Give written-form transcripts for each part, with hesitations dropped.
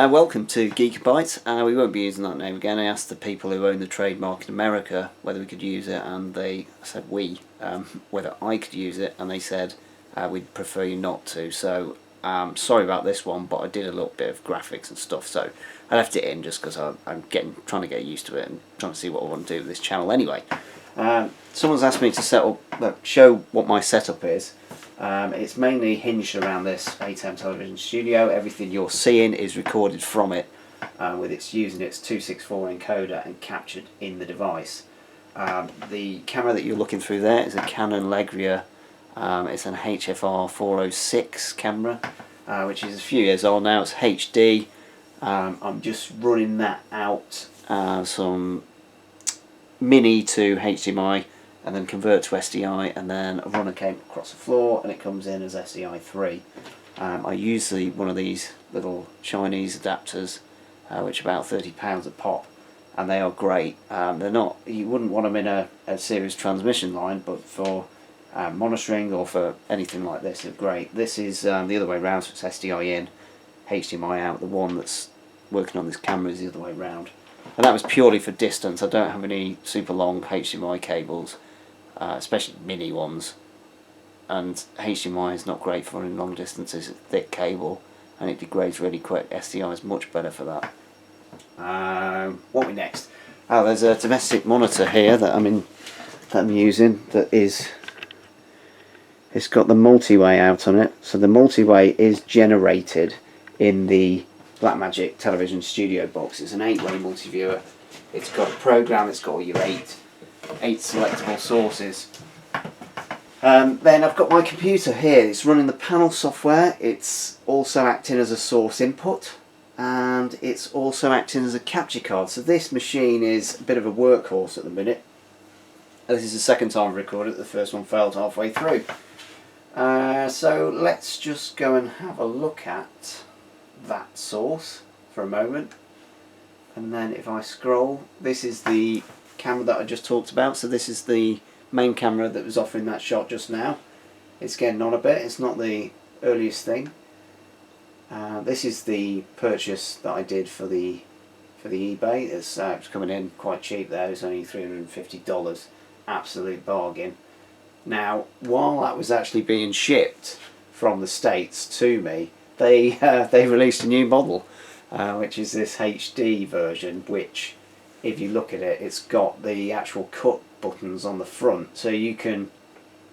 Welcome to Geekabytes. We won't be using that name again. I asked the people who own the trademark in America whether we could use it, and they said whether I could use it, and they said we'd prefer you not to. So sorry about this one, but I did a little bit of graphics and stuff, so I left it in just because I'm trying to get used to it and trying to see what I want to do with this channel anyway. Someone's asked me to show what my setup is. It's mainly hinged around this Atem Television Studio. Everything you're seeing is recorded from it using its 264 encoder and captured in the device. The camera that you're looking through there is a Canon Legria. It's an HFR 406 camera, which is a few years old now. It's HD. I'm just running that out some mini to HDMI, and then convert to SDI, and then a runner came across the floor and it comes in as SDI 3. I use one of these little Chinese adapters, which are about £30 a pop, and they are great. They're not, you wouldn't want them in a series transmission line, but for monitoring or for anything like this, they're great. This is the other way around, so it's SDI in, HDMI out. The one that's working on this camera is the other way around. And that was purely for distance. I don't have any super long HDMI cables. Especially mini ones, and HDMI is not great for running long distances. It's a thick cable and it degrades really quick. SDI is much better for that. What we next? Oh, there's a domestic monitor here that I'm using. It's got the multi-way out on it. So the multi-way is generated in the Blackmagic Television Studio box. It's an 8-way multi-viewer. It's got a program. It's got all your eight selectable sources. Then I've got my computer here. It's running the panel software. It's also acting as a source input, and it's also acting as a capture card. So this machine is a bit of a workhorse at the minute. This is the second time I've recorded it. The first one failed halfway through. So let's just go and have a look at that source for a moment, and then if I scroll, this is the camera that I just talked about. So this is the main camera that was offering that shot just now. It's getting on a bit. It's not the earliest thing. This is the purchase that I did for the eBay. It's coming in quite cheap there. It's only $350. Absolute bargain. Now, while that was actually being shipped from the States to me, they released a new model, which is this HD version, which, if you look at it, it's got the actual cut buttons on the front, so you can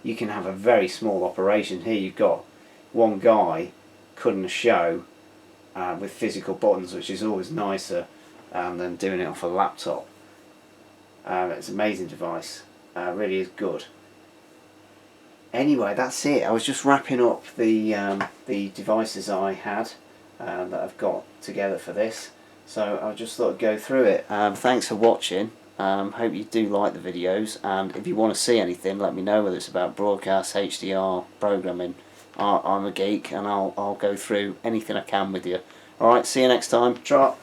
have a very small operation. Here you've got one guy cutting a show with physical buttons, which is always nicer than doing it off a laptop. It's an amazing device. Really is good. Anyway, that's it. I was just wrapping up the devices I had that I've got together for this. So I just thought I'd go through it. Thanks for watching. Hope you do like the videos, and if you want to see anything, let me know, whether it's about broadcast, HDR, programming. I'm a geek, and I'll go through anything I can with you. Alright, see you next time. Trot.